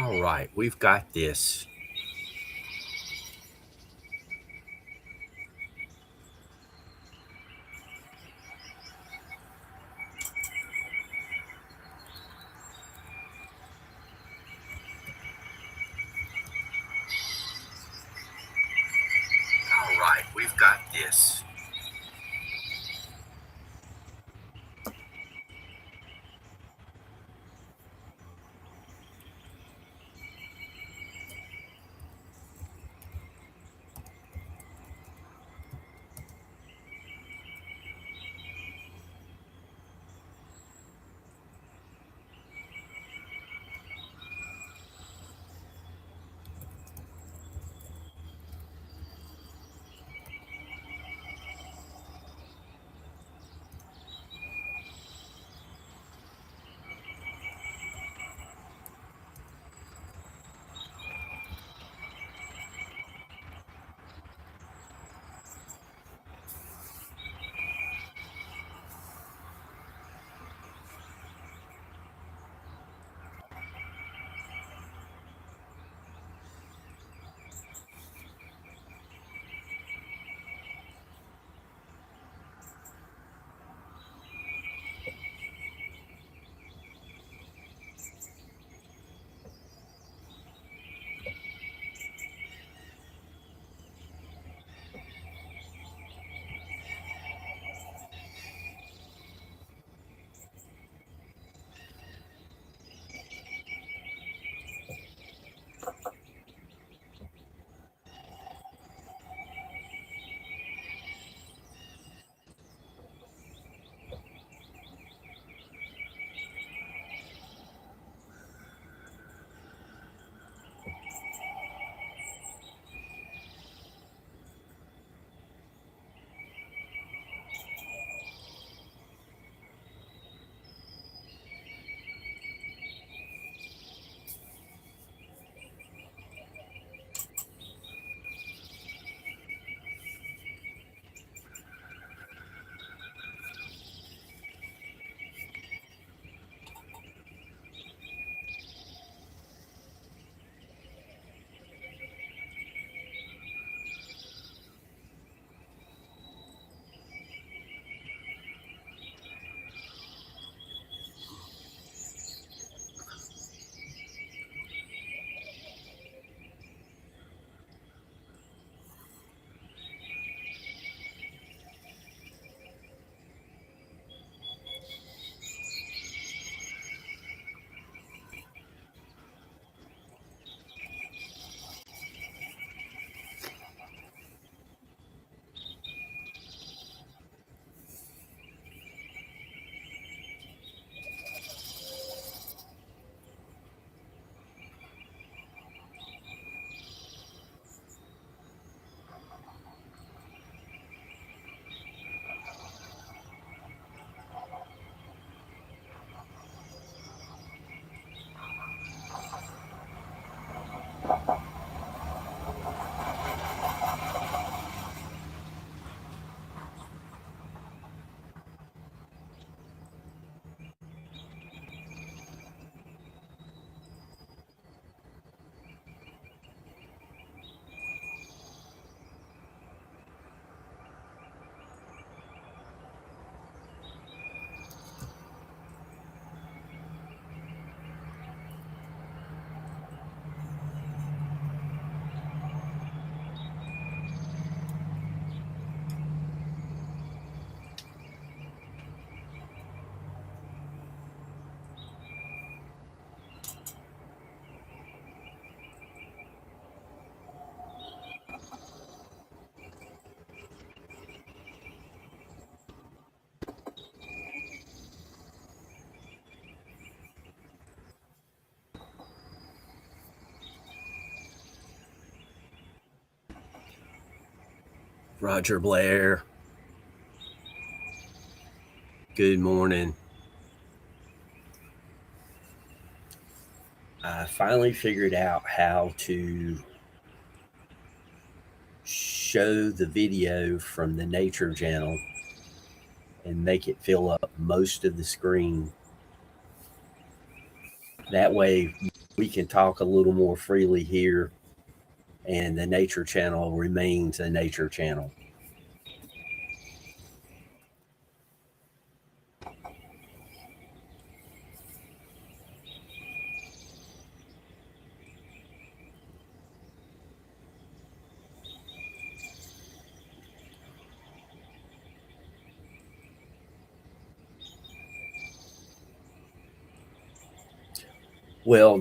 All right, we've got this. All right, we've got this. Roger Blair. Good morning. I finally figured out how to show the video from the Nature Channel and make it fill up most of the screen. That way we can talk a little more freely here, and the nature channel remains a nature channel. Well,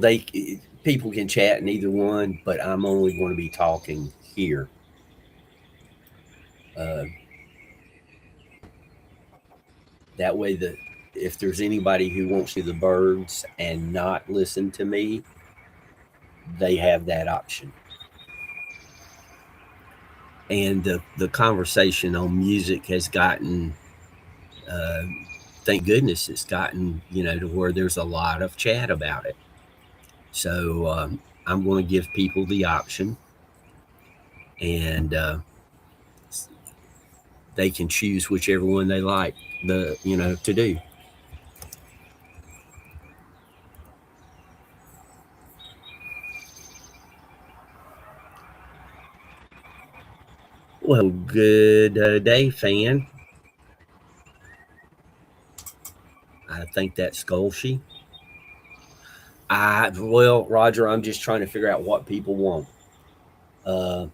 people can chat in either one, but I'm only going to be talking here. Uh, that way, if there's anybody who wants to see the birds and not listen to me, they have that option. And the conversation on music has gotten, thank goodness, it's gotten to where there's a lot of chat about it. So I'm going to give people the option, and they can choose whichever one they like to do. Well, good day, fan. I think that's Skolshy. Well, Roger, I'm just trying to figure out what people want. Uh,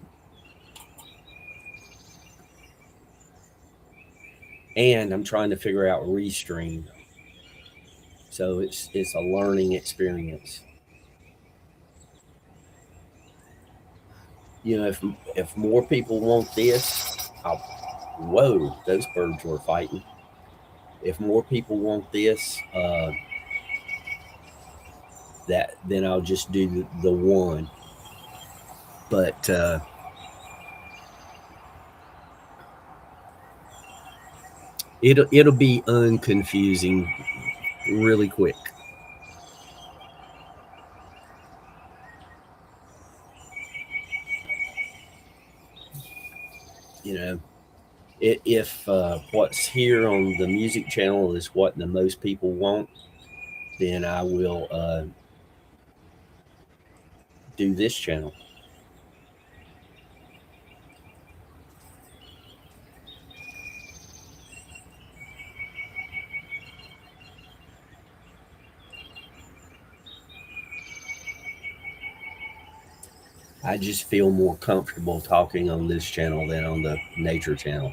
and I'm trying to figure out Restream. So it's a learning experience. If more people want this, whoa, those birds were fighting. If more people want this, then I'll just do the one. But it'll be unconfusing really quick. If what's here on the music channel is what the most people want, then I will do this channel. I just feel more comfortable talking on this channel than on the nature channel.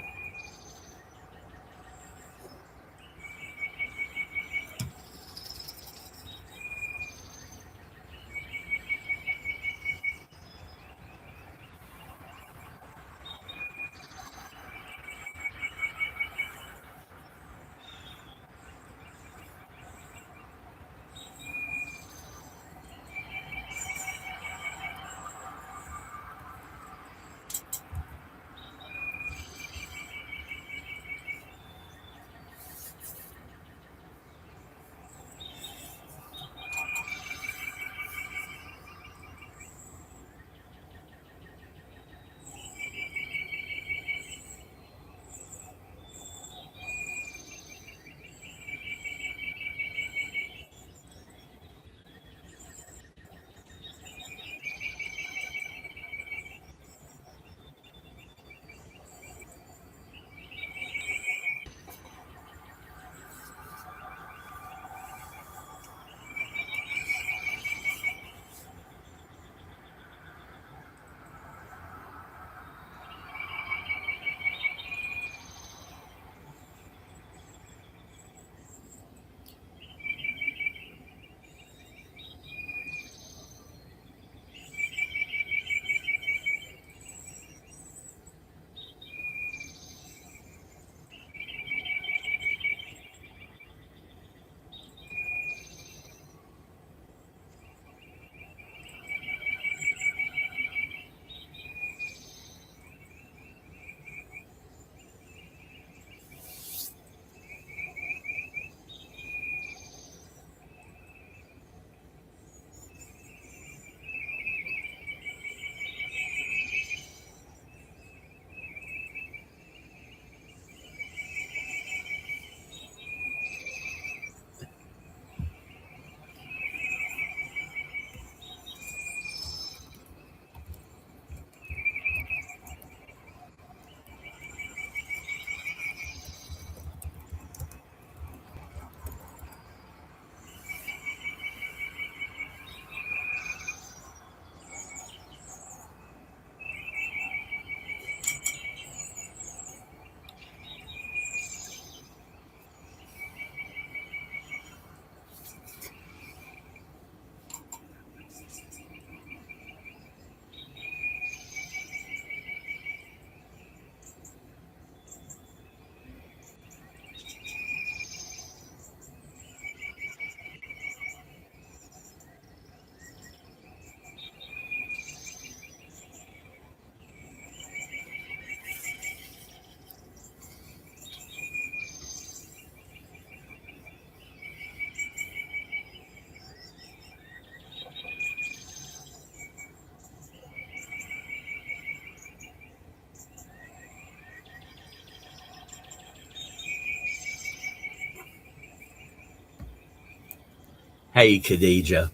Hey, Khadija,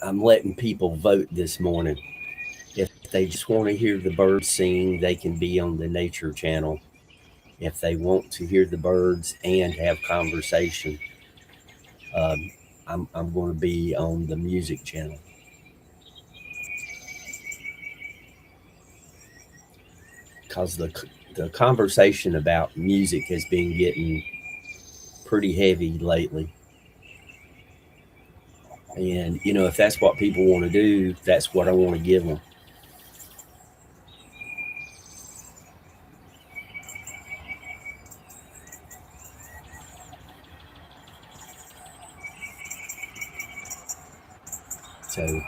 I'm letting people vote this morning. If they just want to hear the birds sing, they can be on the Nature Channel. If they want to hear the birds and have conversation, um, I'm going to be on the Music Channel. Because the conversation about music has been getting pretty heavy lately. And, if that's what people want to do, that's what I want to give them. So,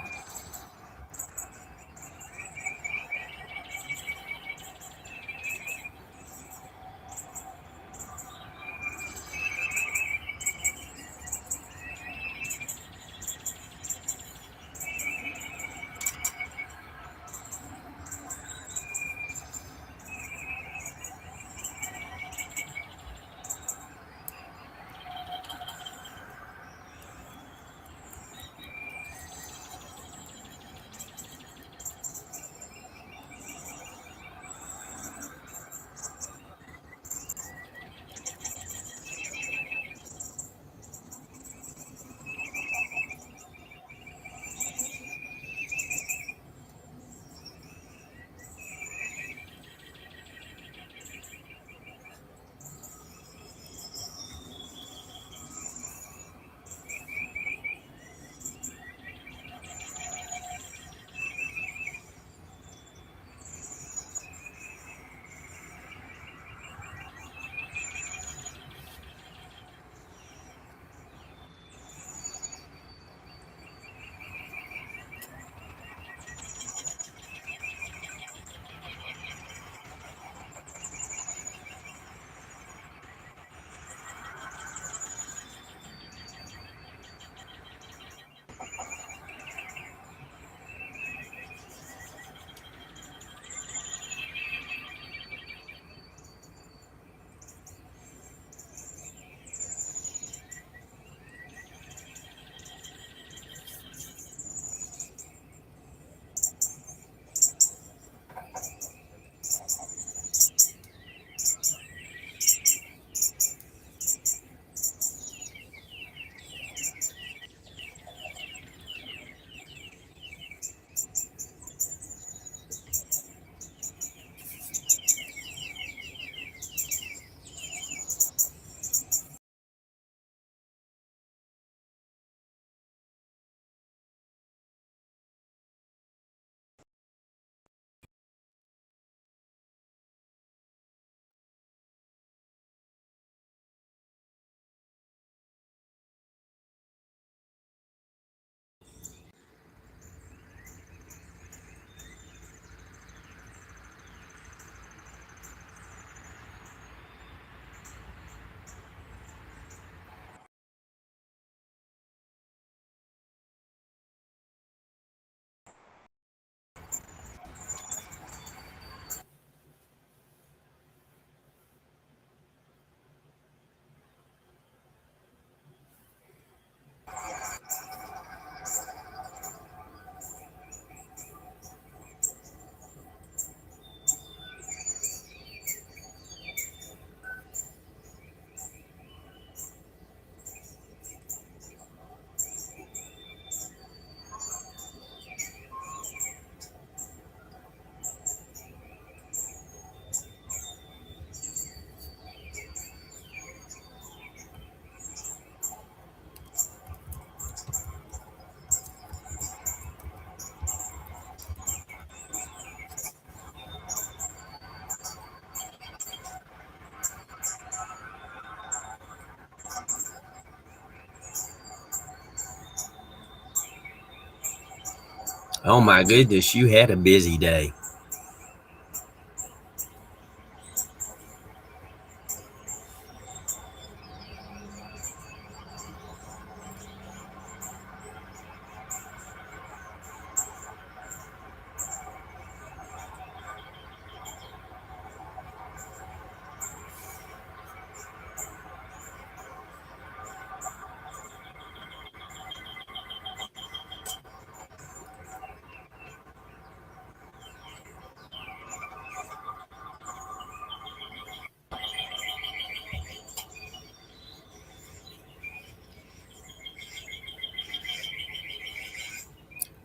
oh my goodness, you had a busy day.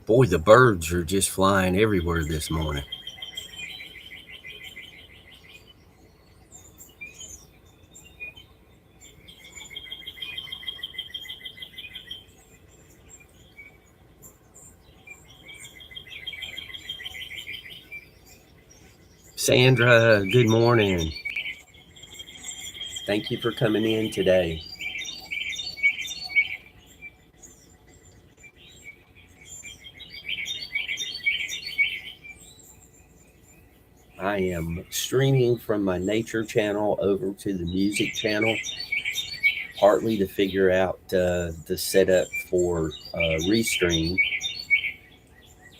Boy, the birds are just flying everywhere this morning. Sandra, good morning. Thank you for coming in today. I am streaming from my nature channel over to the music channel, partly to figure out the setup for Restream.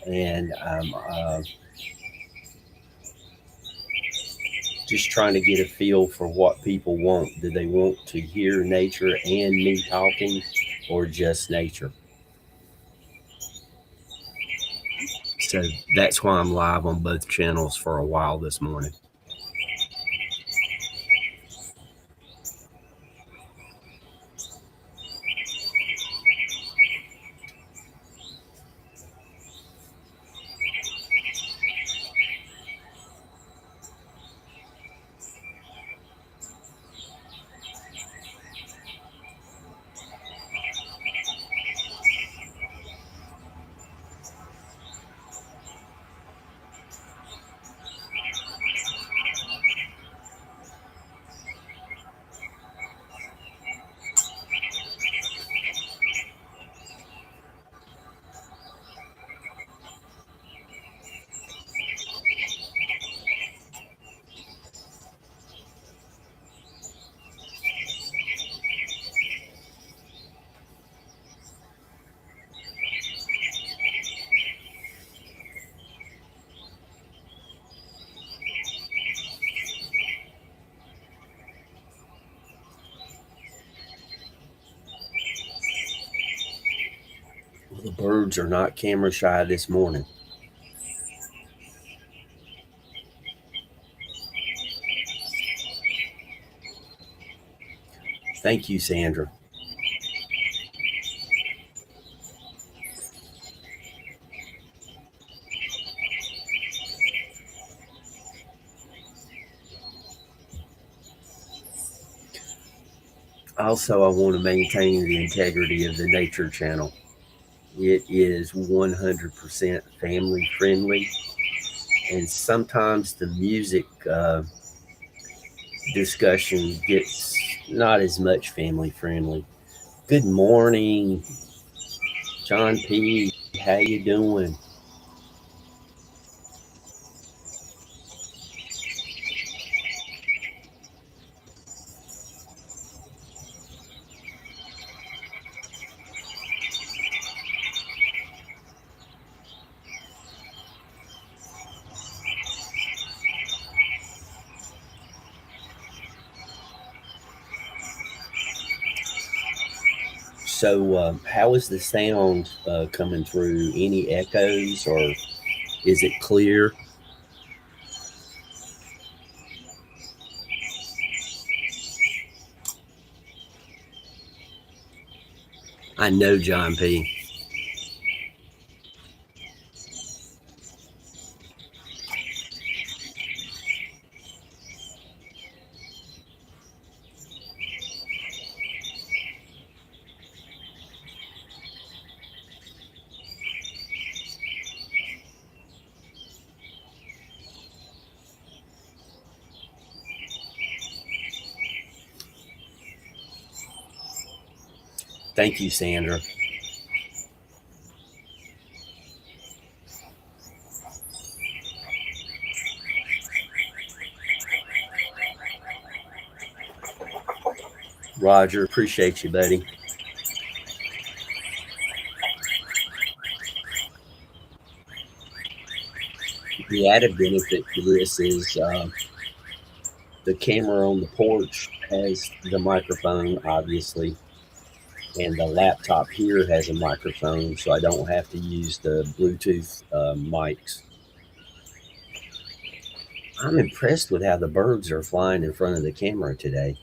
And I'm just trying to get a feel for what people want. Do they want to hear nature and me talking, or just nature? So that's why I'm live on both channels for a while this morning. Well, the birds are not camera shy this morning. Thank you, Sandra. Also, I want to maintain the integrity of the nature channel. It is 100% family friendly, and sometimes the music discussion gets not as much family friendly. Good morning, John P. How you doing? So, how is the sound coming through? Any echoes, or is it clear? I know, John P. Thank you, Sandra. Roger, appreciate you, buddy. The added benefit to this is the camera on the porch has the microphone, obviously, and the laptop here has a microphone, so I don't have to use the Bluetooth mics. I'm impressed with how the birds are flying in front of the camera today.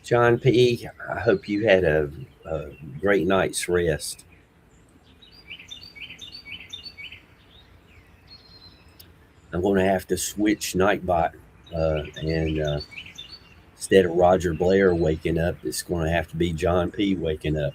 John P., I hope you had a great night's rest. I'm going to have to switch Nightbot, and instead of Roger Blair waking up, it's going to have to be John P. waking up.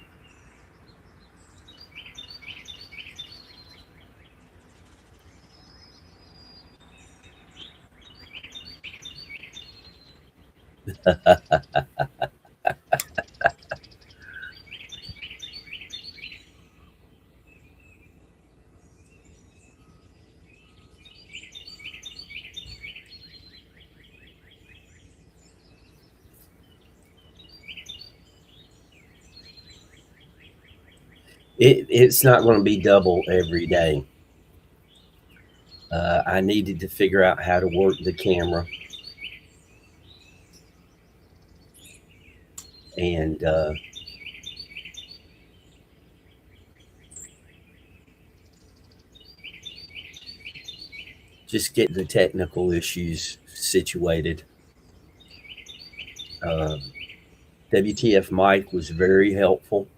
It's not going to be double every day. I needed to figure out how to work the camera, and just get the technical issues situated. Uh, WTF Mike was very helpful.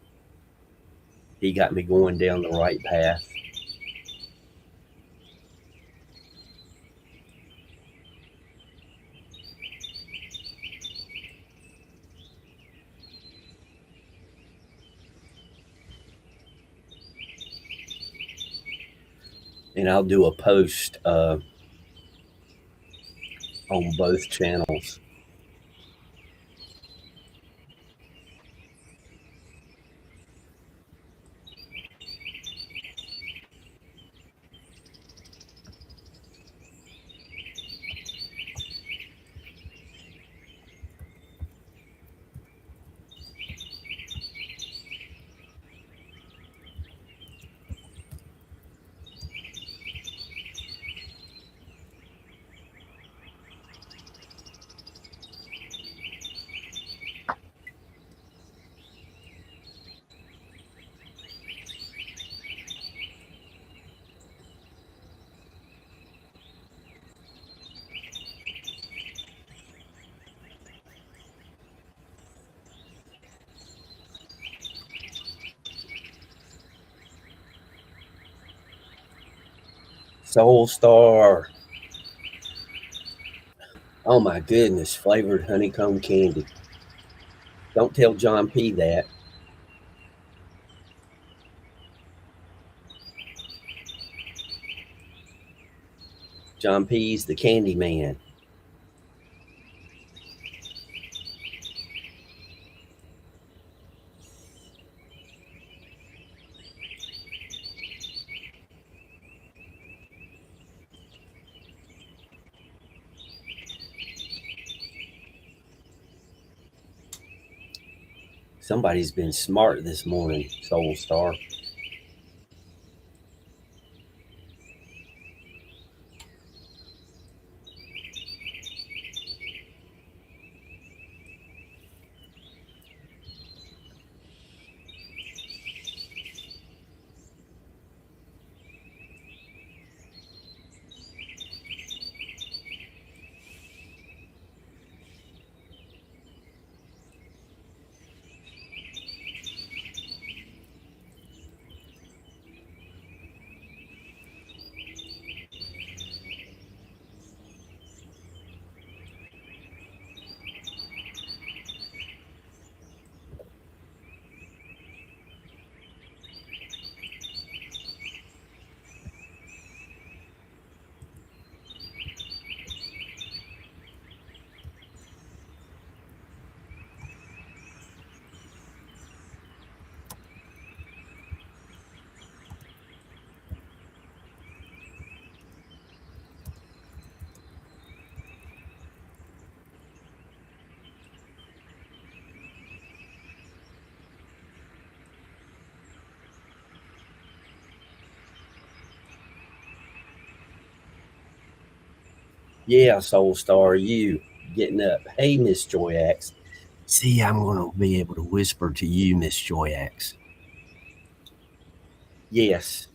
He got me going down the right path. And I'll do a post on both channels. Soul Star. Oh my goodness, flavored honeycomb candy. Don't tell John P. that. John P.'s the candy man. Somebody's been smart this morning, Soul Star. Yeah, Soul Star, you getting up. Hey, Miss Joy Axe. See, I'm going to be able to whisper to you, Miss Joyax. Yes.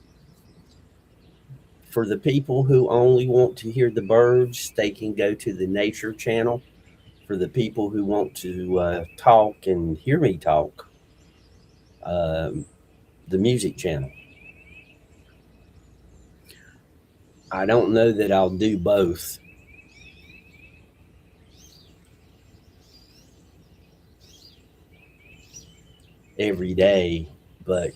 For the people who only want to hear the birds, they can go to the Nature Channel. For the people who want to talk and hear me talk, um, the Music Channel. I don't know that I'll do both every day, but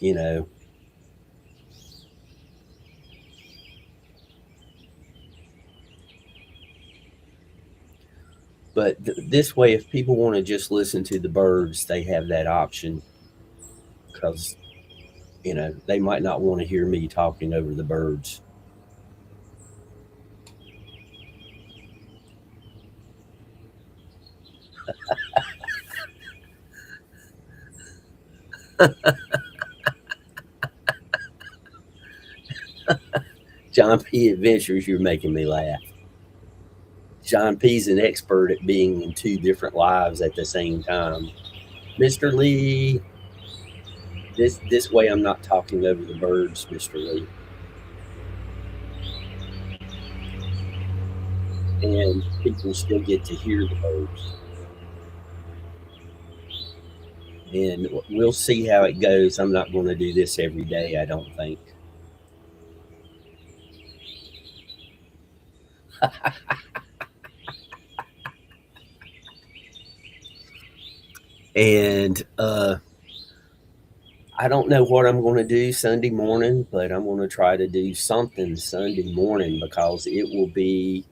but this way, if people want to just listen to the birds, they have that option because they might not want to hear me talking over the birds. John P. Adventures, you're making me laugh. John P.'s an expert at being in two different lives at the same time. Mr. Lee, this way I'm not talking over the birds, Mr. Lee. And people still get to hear the birds. And we'll see how it goes. I'm not going to do this every day, I don't think. And I don't know what I'm going to do Sunday morning, but I'm going to try to do something Sunday morning because it will be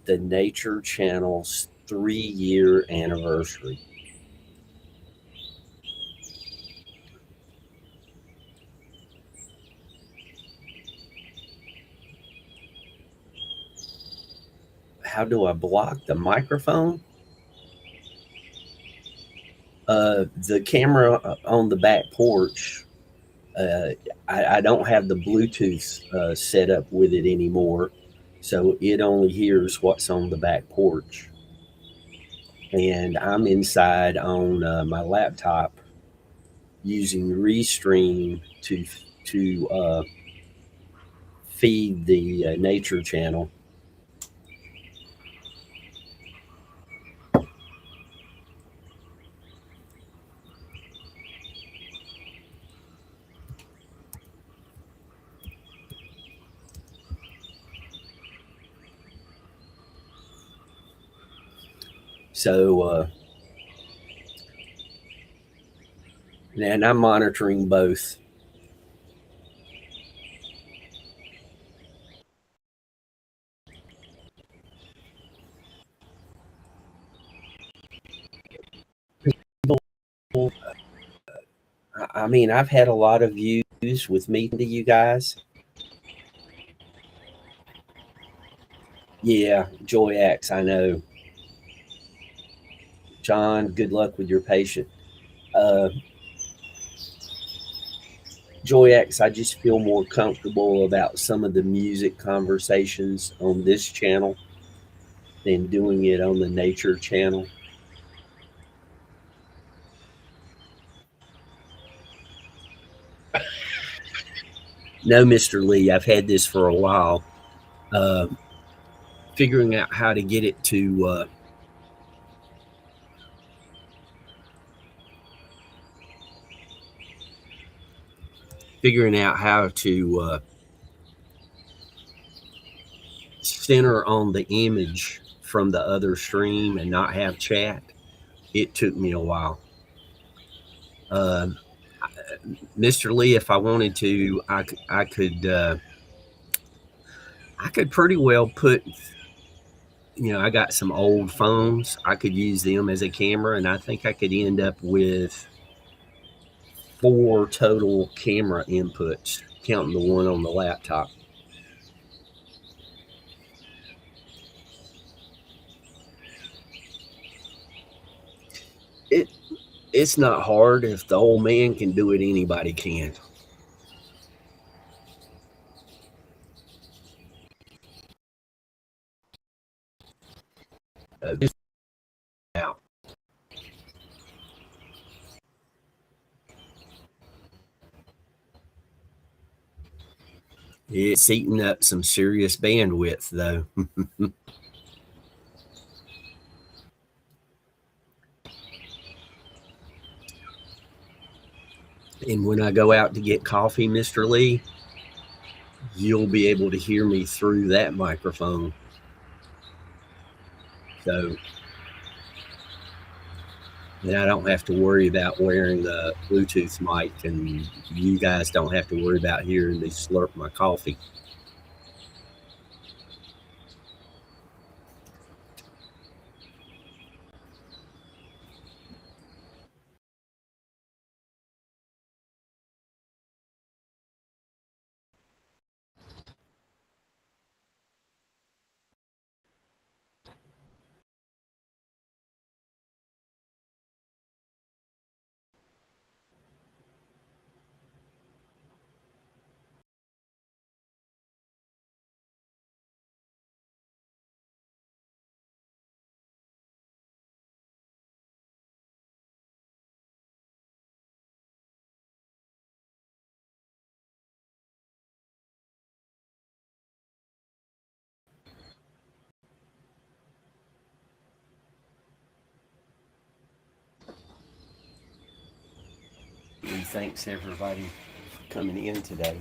the Nature Channel's 3-year anniversary. How do I block the microphone? The camera on the back porch, uh, I don't have the Bluetooth set up with it anymore, so it only hears what's on the back porch. And I'm inside on my laptop using Restream to feed the Nature Channel. So, and I'm monitoring both. I mean, I've had a lot of views with meeting to you guys. Yeah, Joy X, I know. John, good luck with your patient. Uh, Joy X, I just feel more comfortable about some of the music conversations on this channel than doing it on the Nature Channel. No, Mr. Lee, I've had this for a while. Uh, Figuring out how to get it to figuring out how to center on the image from the other stream and not have chat. It took me a while. Uh, Mr. Lee, if I wanted to, I could pretty well put. I got some old phones. I could use them as a camera, and I think I could end up with 4 total camera inputs, counting the one on the laptop. It it's not hard. If the old man can do it, anybody can. Just out. It's eating up some serious bandwidth, though. And when I go out to get coffee, Mr. Lee, you'll be able to hear me through that microphone. So, and I don't have to worry about wearing the Bluetooth mic, and you guys don't have to worry about hearing me slurp my coffee. And thanks everybody for coming in today.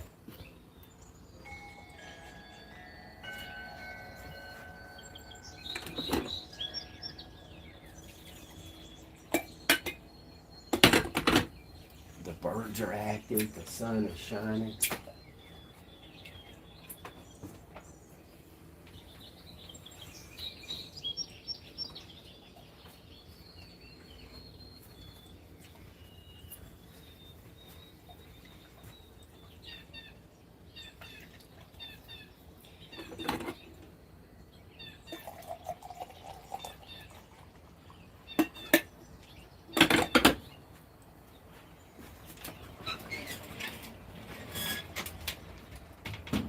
The birds are active, the sun is shining.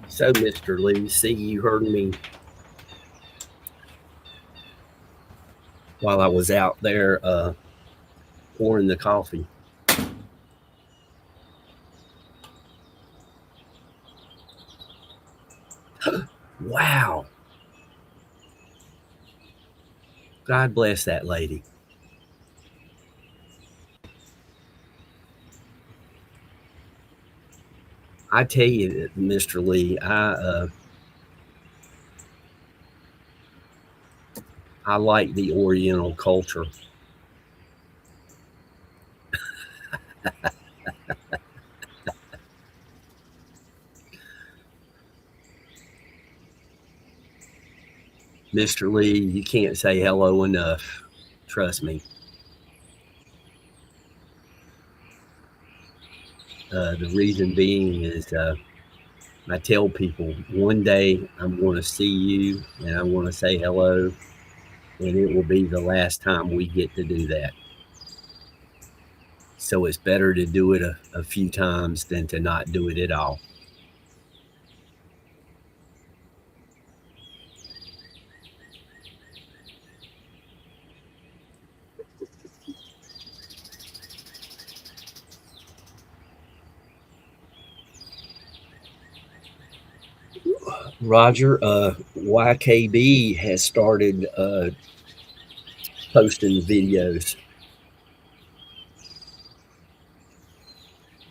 So, Mr. Lee, see, you heard me while I was out there pouring the coffee. Wow. God bless that lady. I tell you, Mr. Lee, I like the Oriental culture. Mr. Lee, you can't say hello enough. Trust me. The reason being is I tell people one day I'm going to see you and I'm going to say hello, and it will be the last time we get to do that. So it's better to do it a few times than to not do it at all. Roger, YKB has started posting videos.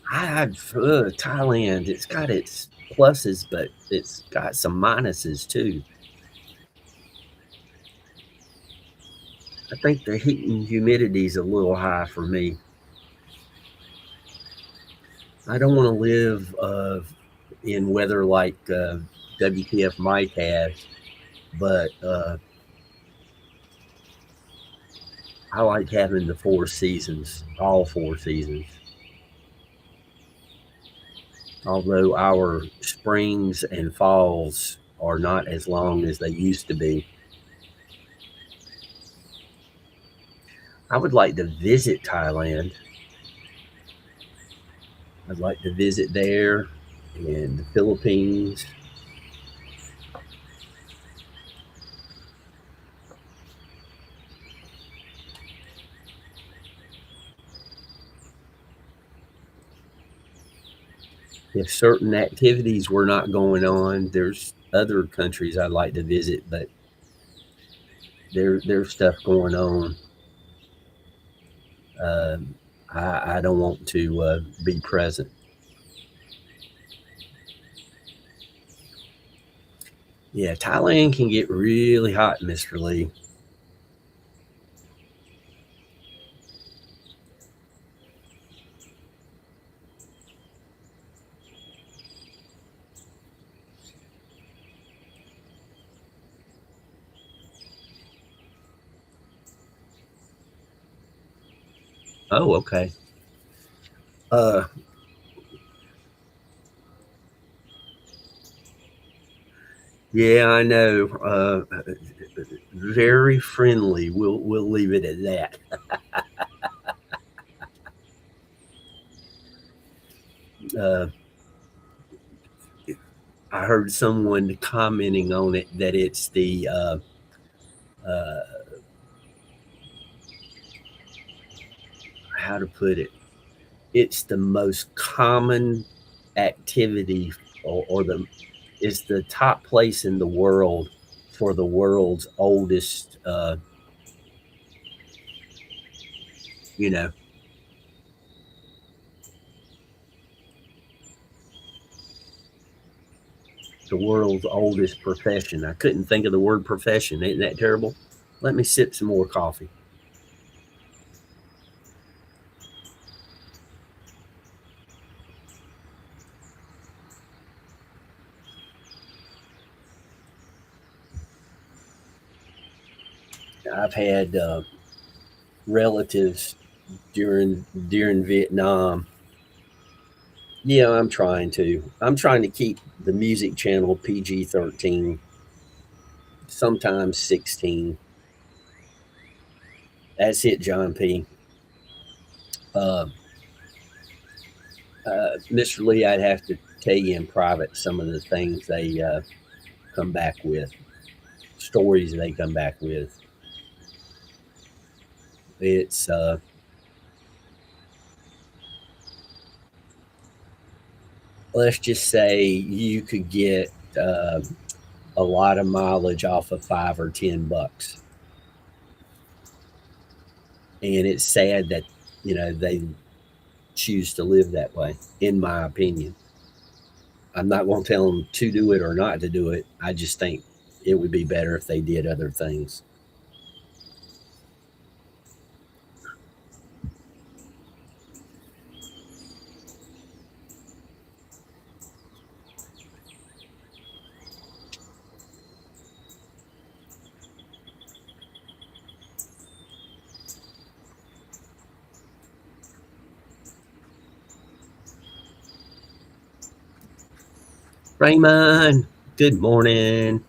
Thailand, it's got its pluses, but it's got some minuses too. I think the heat and humidity is a little high for me. I don't want to live in weather like WTF Mike has, but I like having the 4 seasons, all 4 seasons. Although our springs and falls are not as long as they used to be. I would like to visit Thailand. I'd like to visit there and the Philippines. if certain activities were not going on, there's other countries I'd like to visit, but there's stuff going on. Um, I don't want to be present. Yeah, Thailand can get really hot, Mr. Lee. Oh, okay. Uh, yeah, I know. Very friendly. We'll leave it at that. Uh, I heard someone commenting on it that it's the uh, how to put it. It's the most common activity, or the is the top place in the world for the world's oldest. You know, the world's oldest profession. I couldn't think of the word profession. Isn't that terrible? Let me sip some more coffee. I've had relatives during Vietnam. Yeah, I'm trying to. I'm trying to keep the music channel PG-13, sometimes 16. That's it, John P. Uh, Mr. Lee, I'd have to tell you in private some of the things they come back with, stories they come back with. It's let's just say you could get a lot of mileage off of $5 or $10, and it's sad that they choose to live that way. In my opinion, I'm not going to tell them to do it or not to do it. I just think it would be better if they did other things. Raymond, good morning.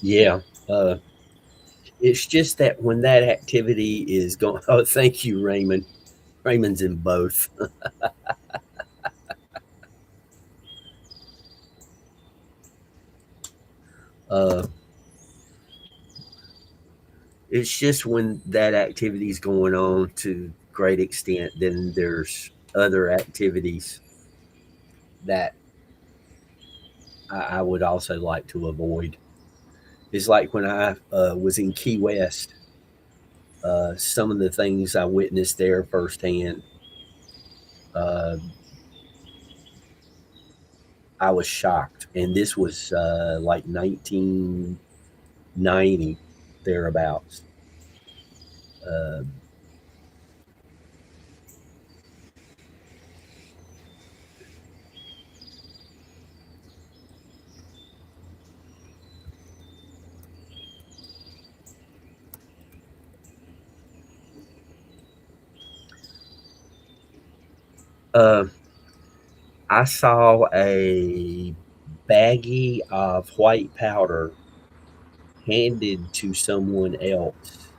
Yeah, it's just that when that activity is going, oh, thank you, Raymond. Raymond's in both. Uh, it's just when that activity is going on to great extent, then there's other activities that I would also like to avoid. It's like when I was in Key West, some of the things I witnessed there firsthand, uh, I was shocked. And this was like 1990, thereabouts. Uh, uh, I saw a baggie of white powder handed to someone else,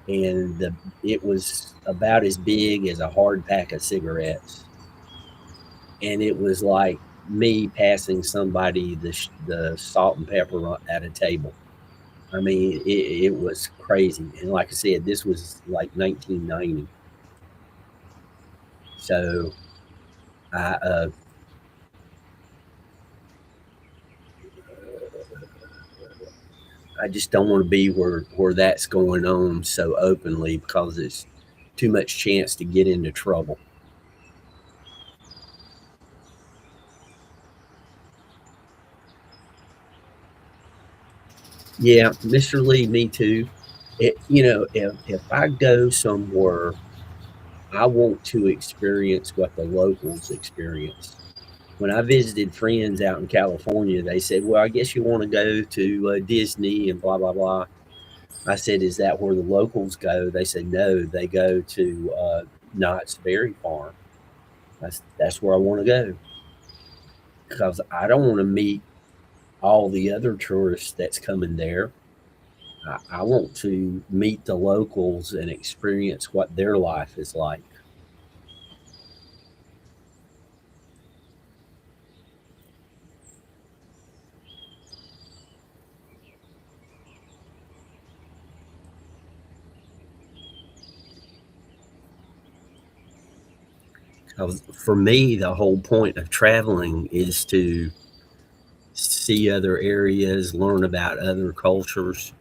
and it was about as big as a hard pack of cigarettes. And it was like me passing somebody the salt and pepper at a table. I mean, it was crazy. And like I said, this was like 1990. So I, I just don't want to be where that's going on so openly because it's too much chance to get into trouble. Yeah, Mr. Lee, me too. If I go somewhere, I want to experience what the locals experience. When I visited friends out in California, they said, "Well, I guess you want to go to Disney and blah blah blah." I said, "Is that where the locals go?" They said, "No, they go to Knott's Berry Farm." That's where I want to go because I don't want to meet all the other tourists that's coming there. I want to meet the locals and experience what their life is like. For me, the whole point of traveling is to see other areas, learn about other cultures.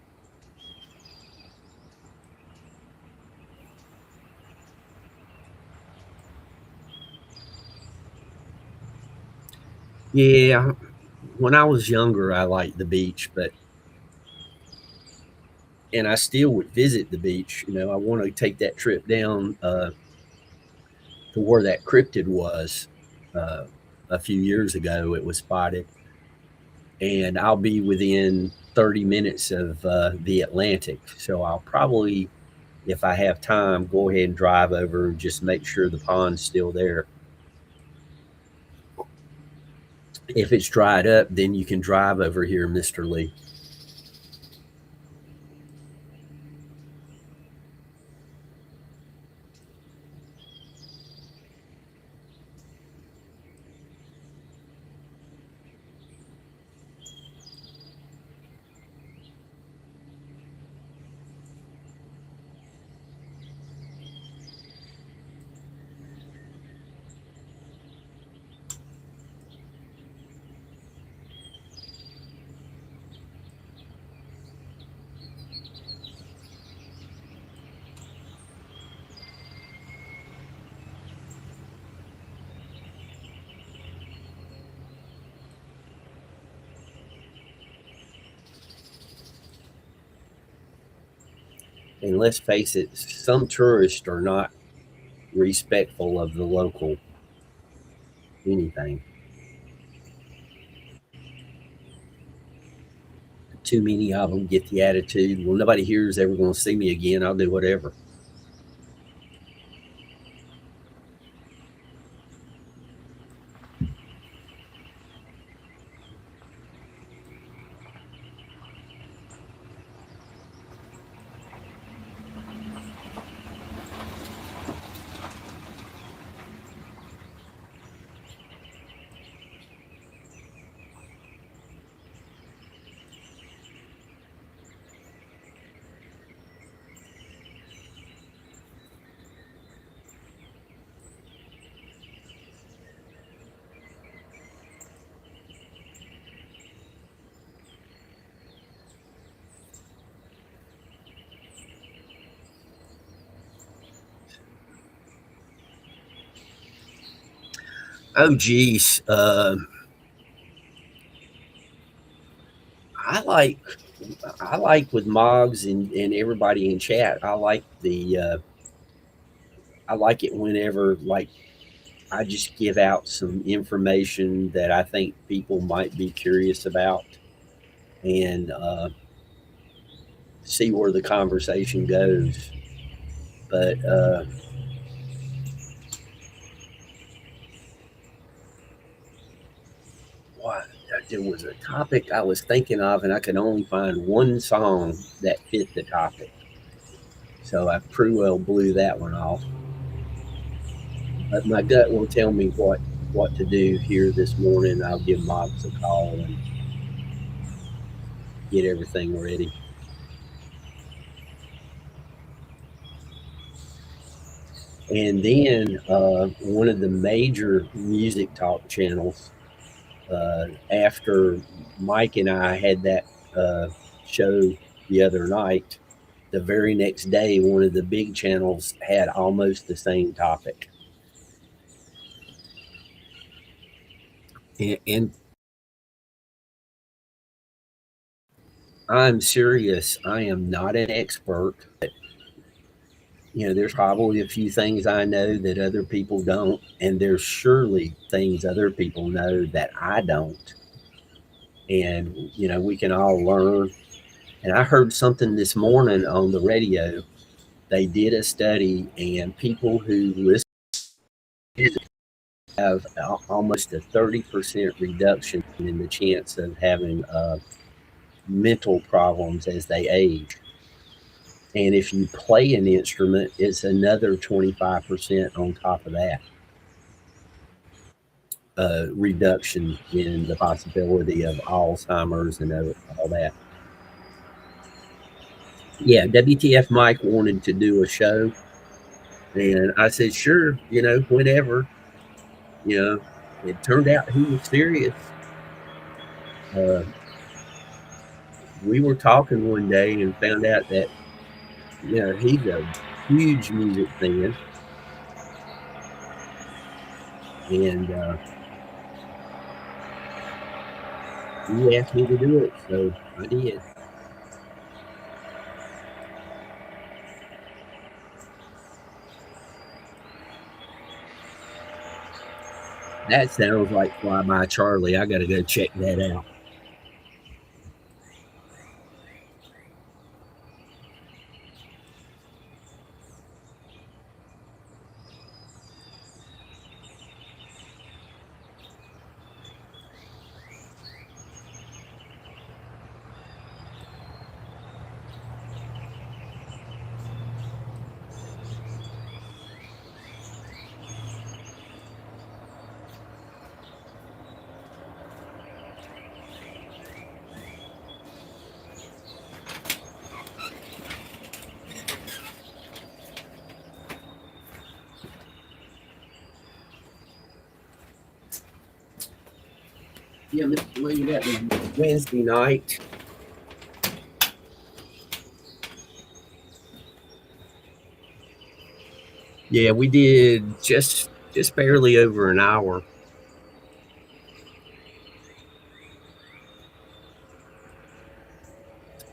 Yeah, when I was younger, I liked the beach, and I still would visit the beach. I want to take that trip down to where that cryptid was uh, a few years ago. It was spotted, and I'll be within 30 minutes of the Atlantic. So I'll probably, if I have time, go ahead and drive over and just make sure the pond's still there. If it's dried up, then you can drive over here, Mr. Lee. And let's face it, some tourists are not respectful of the local anything. Too many of them get the attitude, well, nobody here is ever going to see me again. I'll do whatever. Oh, geez. I like I like with Moggs and everybody in chat. I like it whenever like I just give out some information that I think people might be curious about and see where the conversation goes. But what there was a topic I was thinking of, and I could only find one song that fit the topic. So I pretty well blew that one off. But my gut will tell me what. what to do here this morning. I'll give Mox a call and get everything ready. And then one of the major music talk channels, after Mike and I had that show the other night, the very next day, one of the big channels had almost the same topic. And I'm serious. I am not an expert. There's probably a few things I know that other people don't, and there's surely things other people know that I don't. And, we can all learn. And I heard something this morning on the radio. They did a study, and people who listen have almost a 30% reduction in the chance of having mental problems as they age. And if you play an instrument, it's another 25% on top of that. Reduction in the possibility of Alzheimer's and all that. Yeah, WTF Mike wanted to do a show, and I said, sure, whenever. It turned out he was serious. We were talking one day and found out that, he's a huge music fan. And he asked me to do it, so I did. That sounds like Fly By Charlie. I got to go check that out. Yeah, maybe that was Wednesday night. Yeah, we did just barely over an hour.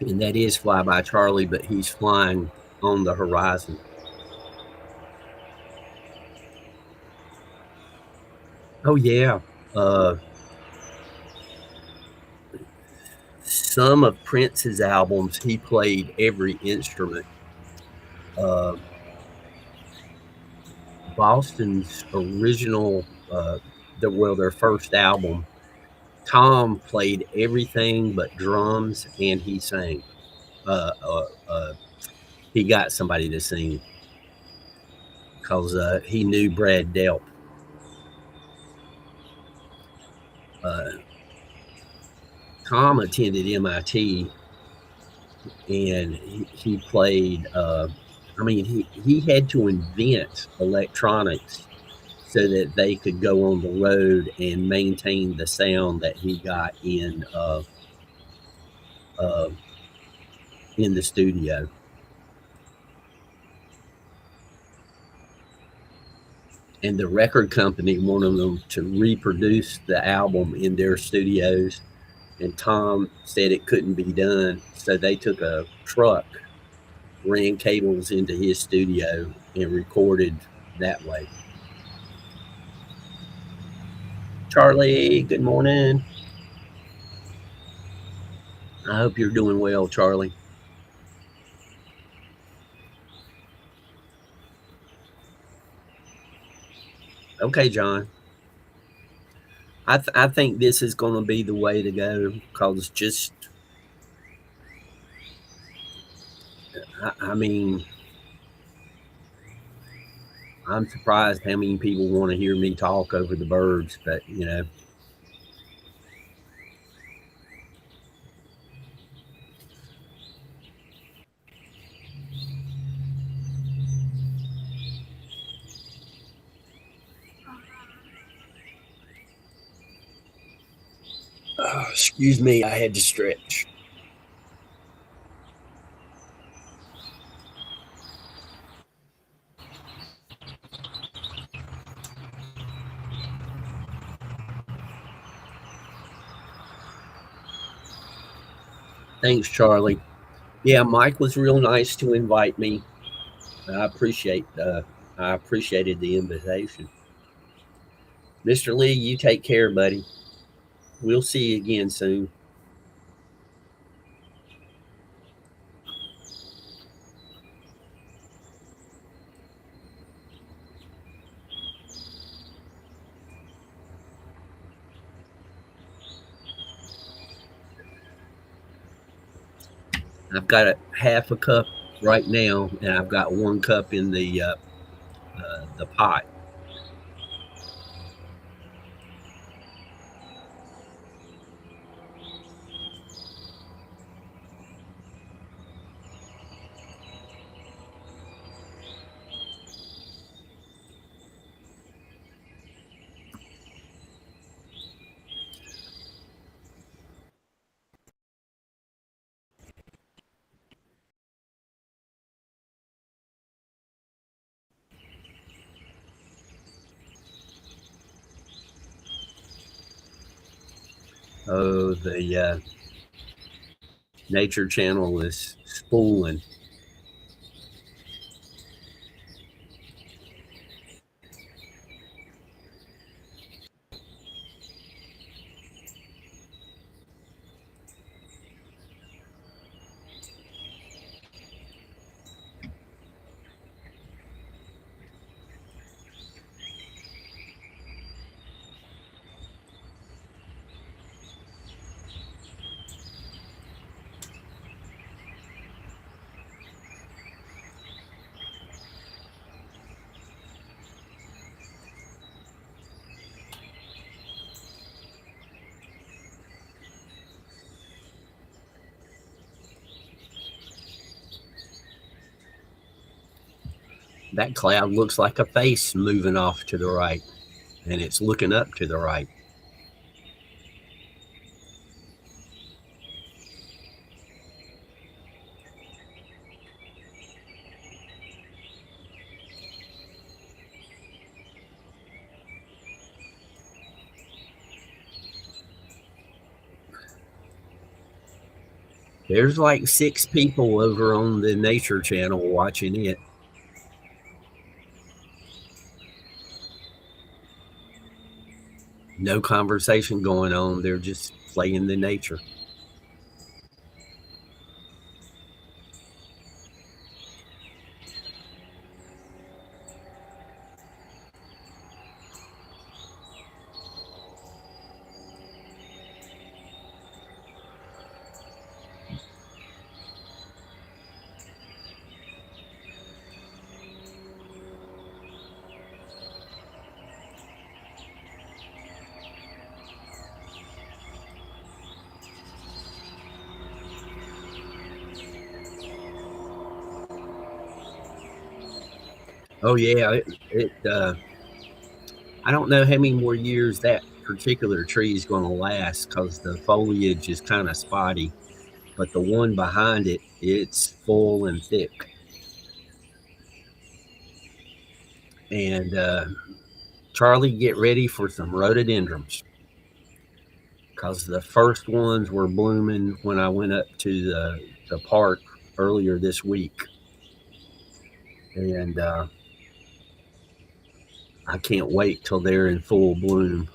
And that is Fly By Charlie, but he's flying on the horizon. Oh yeah. Some of Prince's albums, he played every instrument. Boston's original, their first album, Tom played everything but drums, and he sang. Uh, uh, uh, he got somebody to sing because he knew Brad Delp. Uh, Tom attended MIT, and he played. He had to invent electronics so that they could go on the road and maintain the sound that he got in the studio. And the record company wanted them to reproduce the album in their studios, and Tom said it couldn't be done, so they took a truck, ran cables into his studio, and recorded that way. Charlie, good morning. I hope you're doing well, Charlie. Okay, John. I think this is going to be the way to go because just, I mean, I'm surprised how many people want to hear me talk over the birds, but you know. Excuse me, I had to stretch. Thanks, Charlie. Yeah, Mike was real nice to invite me. I appreciate I appreciated the invitation. Mr. Lee, you take care, buddy. We'll see you again soon. I've got a half a cup right now, and I've got 1 cup in the pot. Oh, the Nature Channel is spooling. That cloud looks like a face moving off to the right, and it's looking up to the right. There's like 6 people over on the Nature Channel watching it. No conversation going on. They're just playing the nature. Oh yeah, I don't know how many more years that particular tree is going to last because the foliage is kind of spotty, but the one behind it, it's full and thick. And Charlie, get ready for some rhododendrons because the first ones were blooming when I went up to the park earlier this week, and I can't wait till they're in full bloom.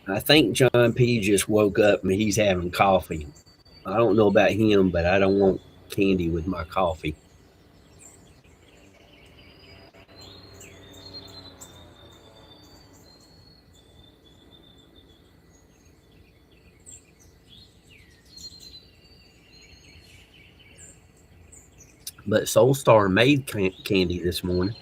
I think John P just woke up and he's having coffee. I don't know about him, but I don't want candy with my coffee. But Soulstar made candy this morning.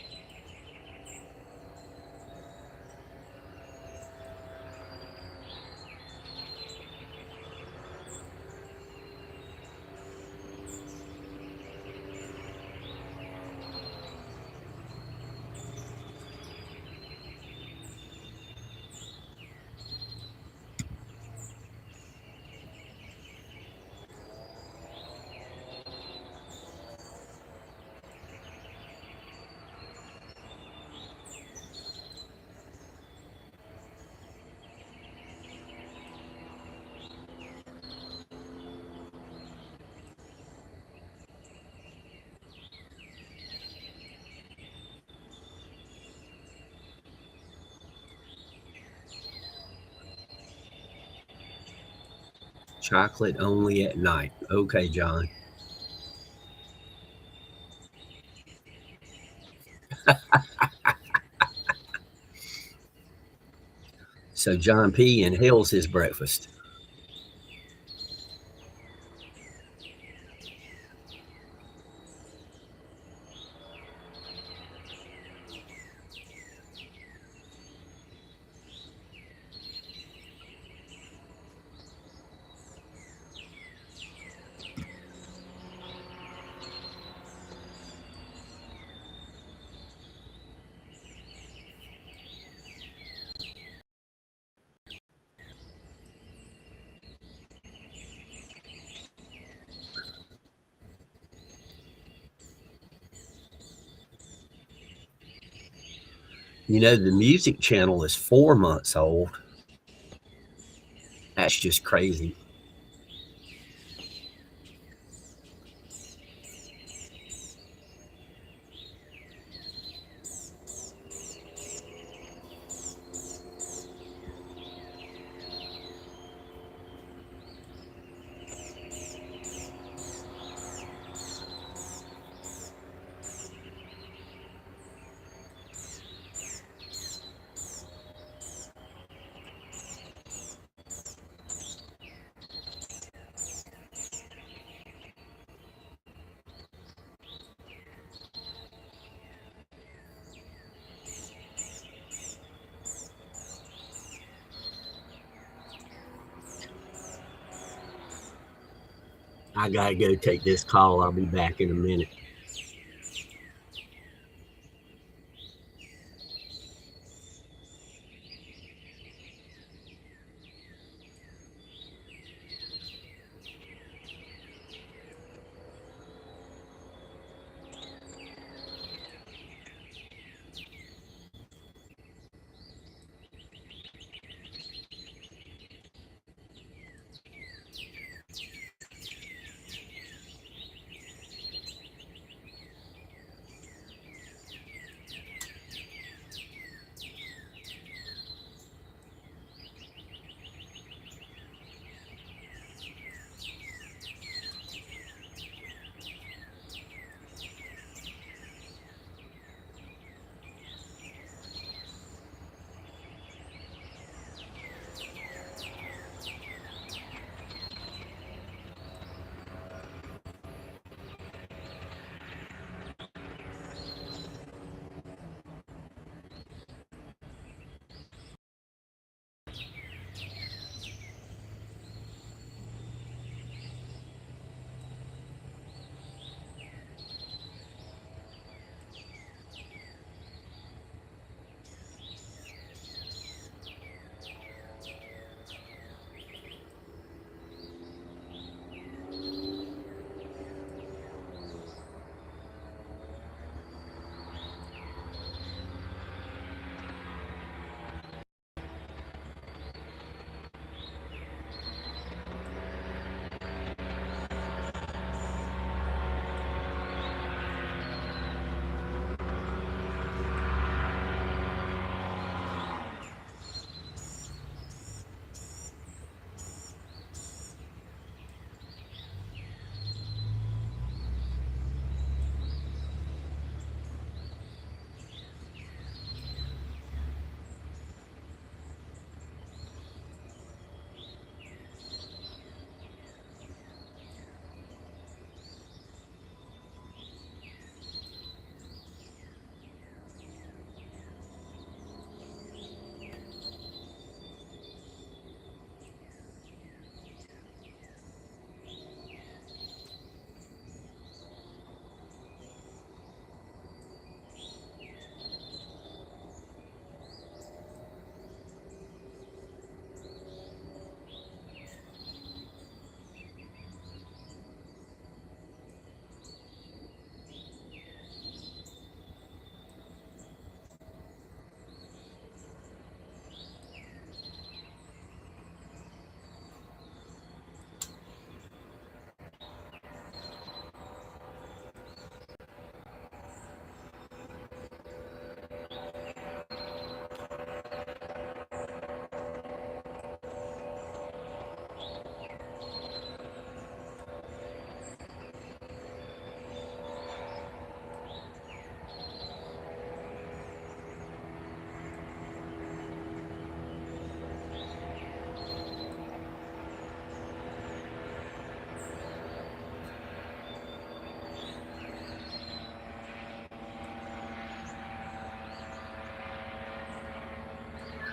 Chocolate only at night. Okay, John. So John P inhales his breakfast. You know, the music channel is 4 months old. That's just crazy. I gotta go take this call. I'll be back in a minute.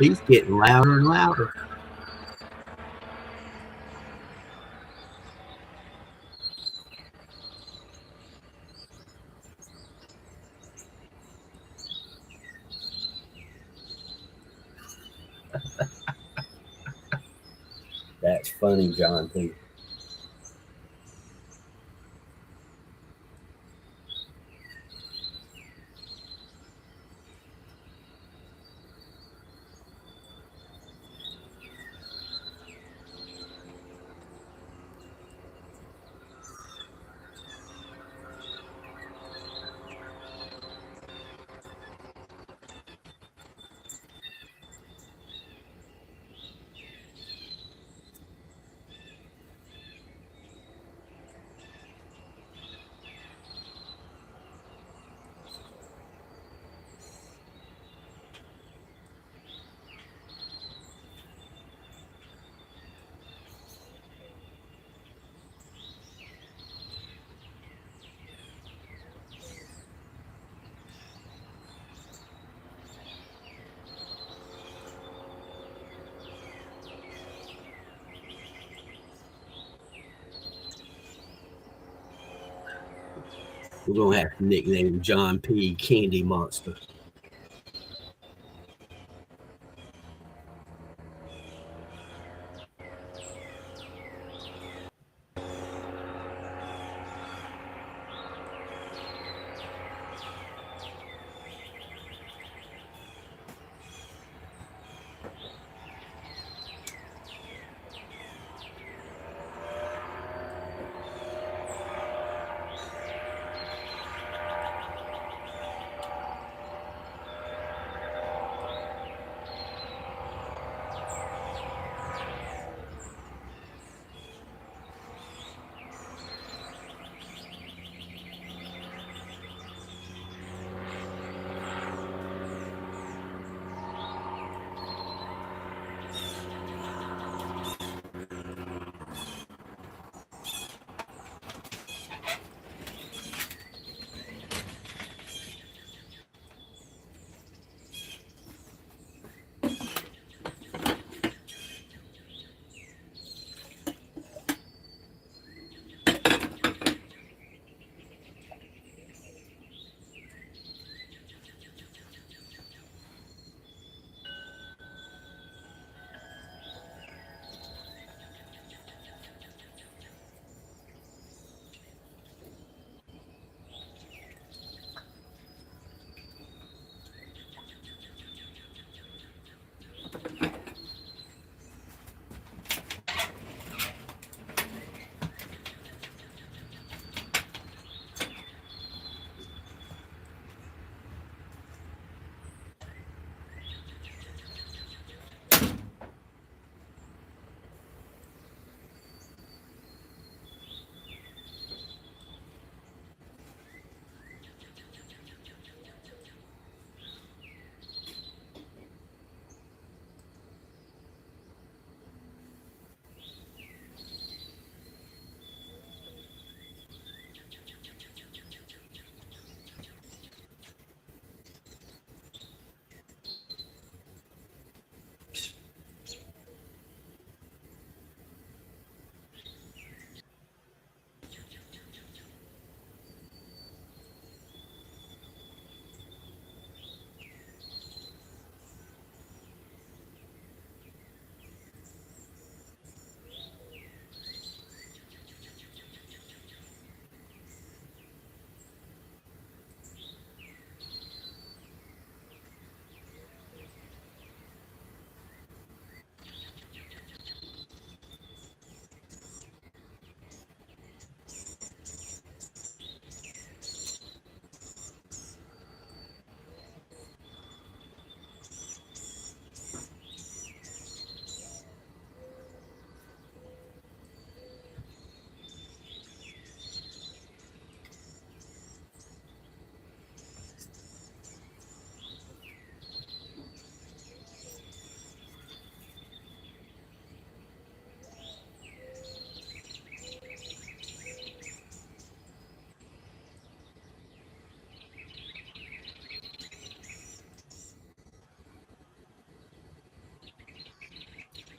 He's getting louder and louder. That's funny, John P. We're gonna have to nickname John P. Candy Monster.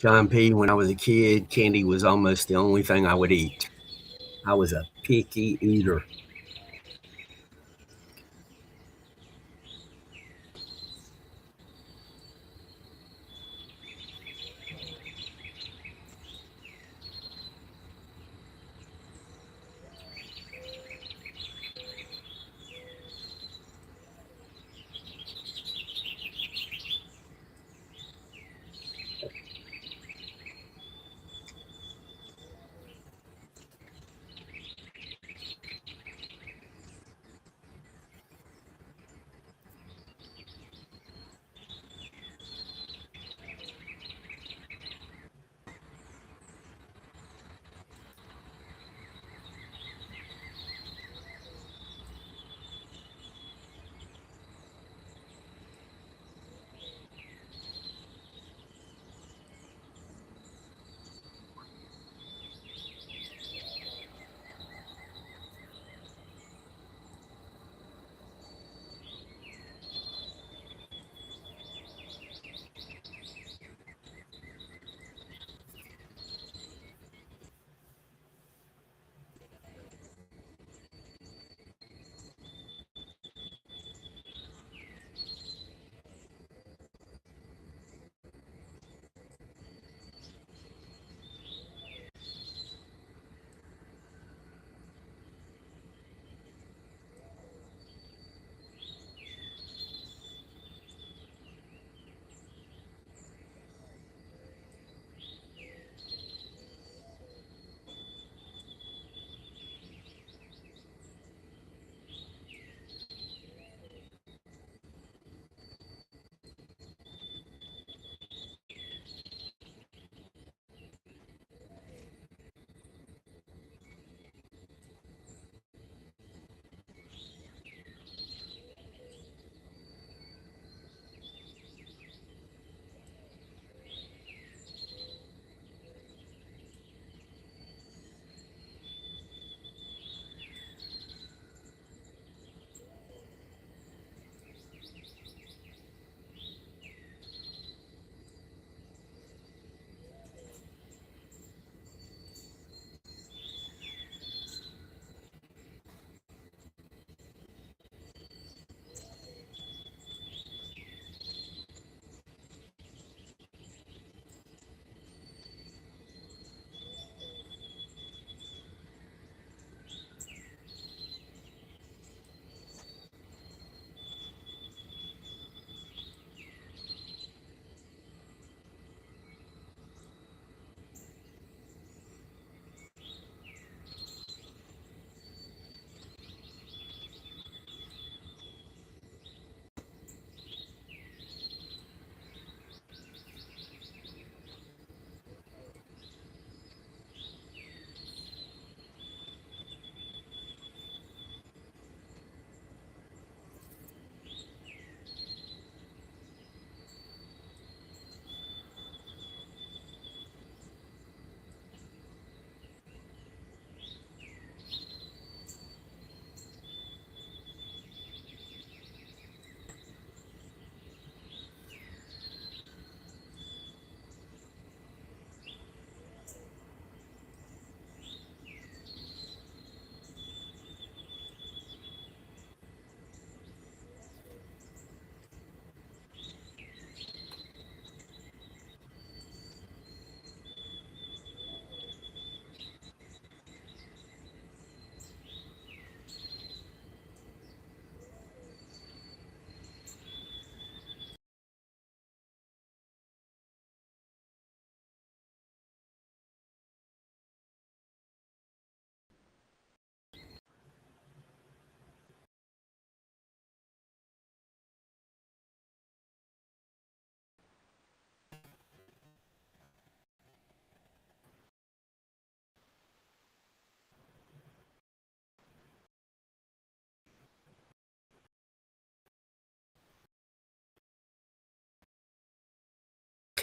John P., when I was a kid, candy was almost the only thing I would eat. I was a picky eater.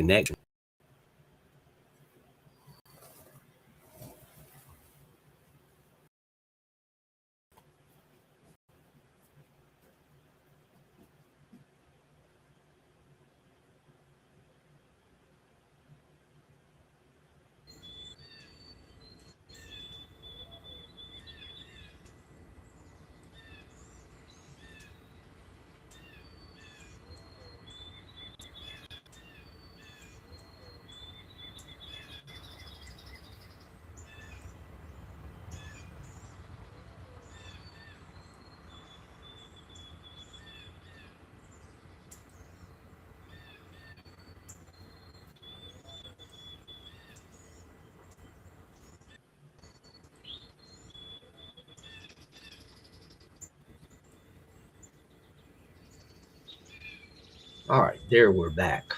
Connection. All right, there we're back.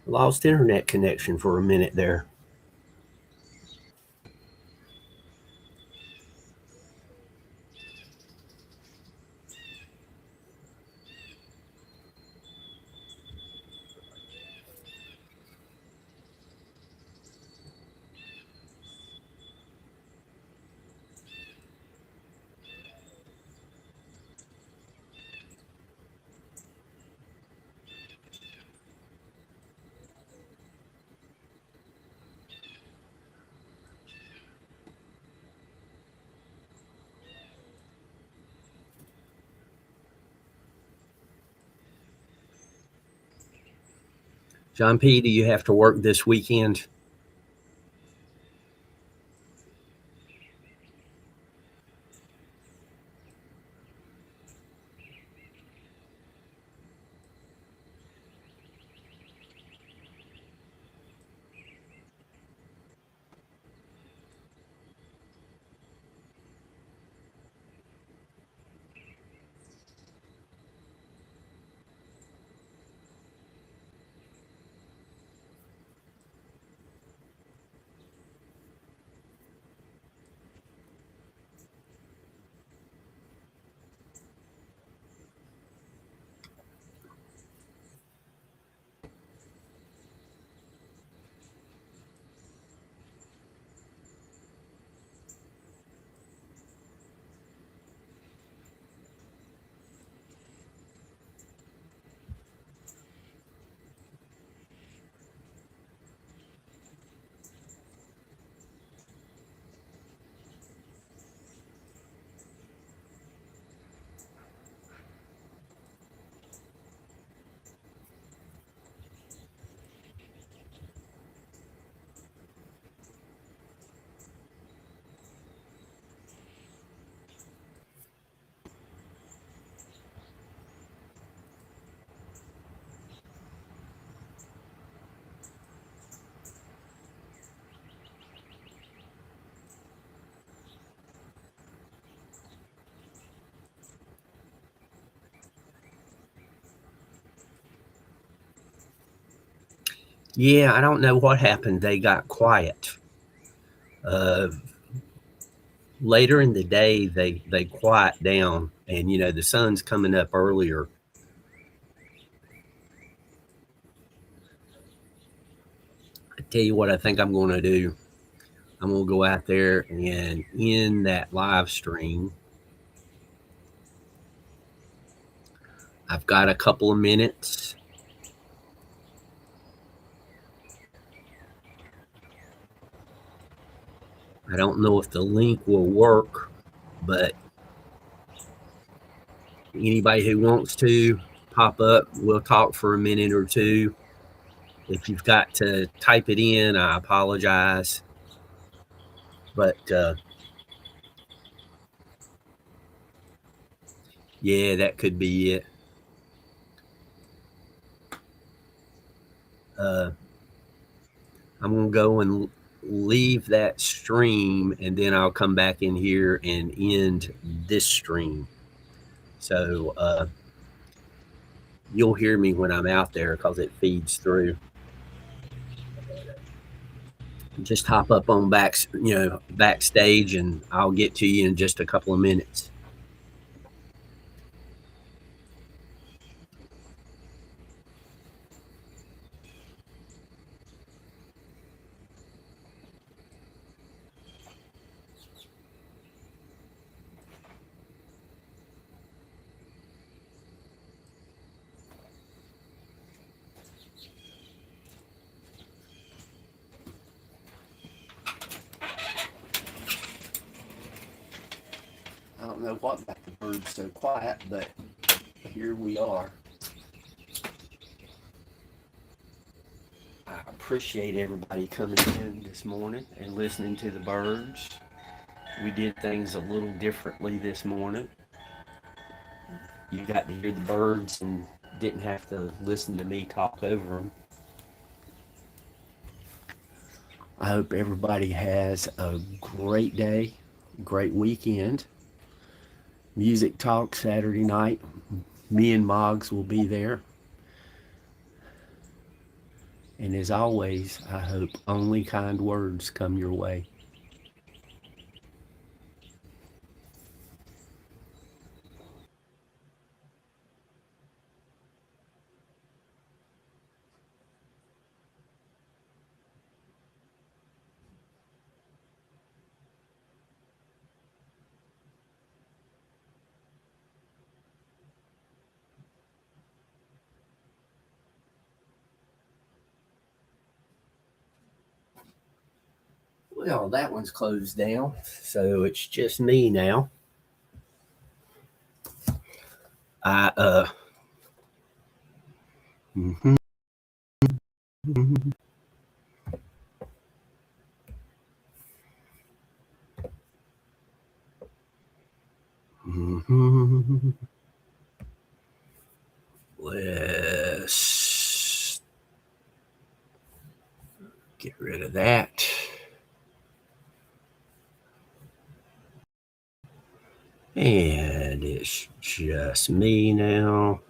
Lost internet connection for a minute there. John P., do you have to work this weekend? Yeah, I don't know what happened. They got quiet. Uh, Later in the day, they quiet down, and the sun's coming up earlier. I tell you what, I think I'm going to do. I'm going to go out there and in that live stream. I've got a couple of minutes. I don't know if the link will work, but anybody who wants to pop up, we'll talk for a minute or two. If you've got to type it in, I apologize. But yeah, that could be it. I'm going to go and leave that stream, and then I'll come back in here and end this stream. So you'll hear me when I'm out there because it feeds through. Just hop up on backstage, and I'll get to you in just a couple of minutes. I don't know what got the birds so quiet, but here we are. I appreciate everybody coming in this morning and listening to the birds. We did things a little differently this morning. You got to hear the birds and didn't have to listen to me talk over them. I hope everybody has a great day, great weekend. Music Talk Saturday night. Me and Moggs will be there. And as always, I hope only kind words come your way. Well, that one's closed down, so it's just me now. I mhm, mhm. Let's get rid of that. And it's just me now.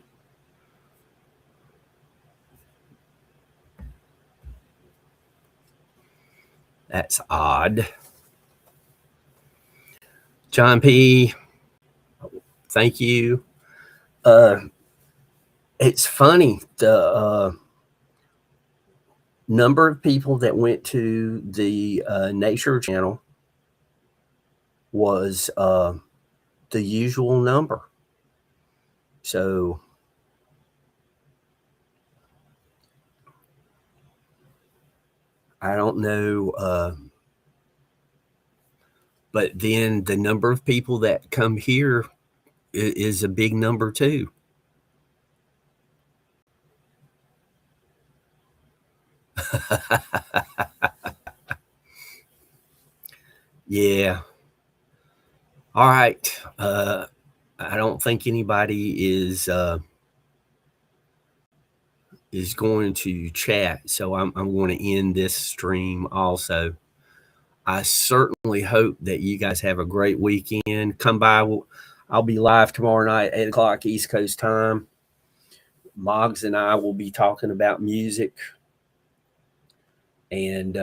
That's odd. John P., thank you. It's funny, the number of people that went to the Nature Channel was the usual number. So I don't know. But then the number of people that come here is a big number too. Yeah. All right. I don't think anybody is going to chat, so I'm going to end this stream also. I certainly hope that you guys have a great weekend. Come by. I'll be live tomorrow night, 8 o'clock East Coast time. Moggs and I will be talking about music. And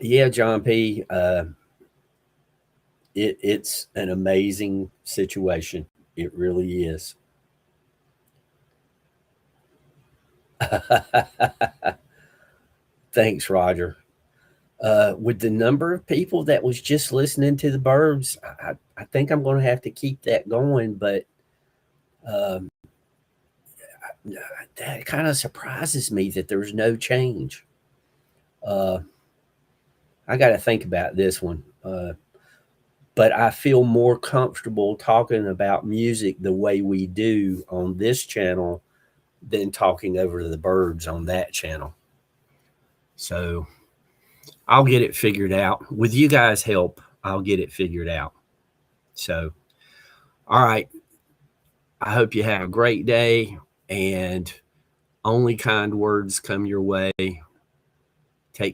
yeah, John P., it's an amazing situation. It really is. Thanks, Roger. With the number of people that was just listening to the Burbs, I think I'm going to have to keep that going. But um, that kind of surprises me that there's no change. Uh, I got to think about this one. But I feel more comfortable talking about music the way we do on this channel than talking over the Burbs on that channel. So I'll get it figured out. With you guys' help, I'll get it figured out. So, all right. I hope you have a great day and only kind words come your way.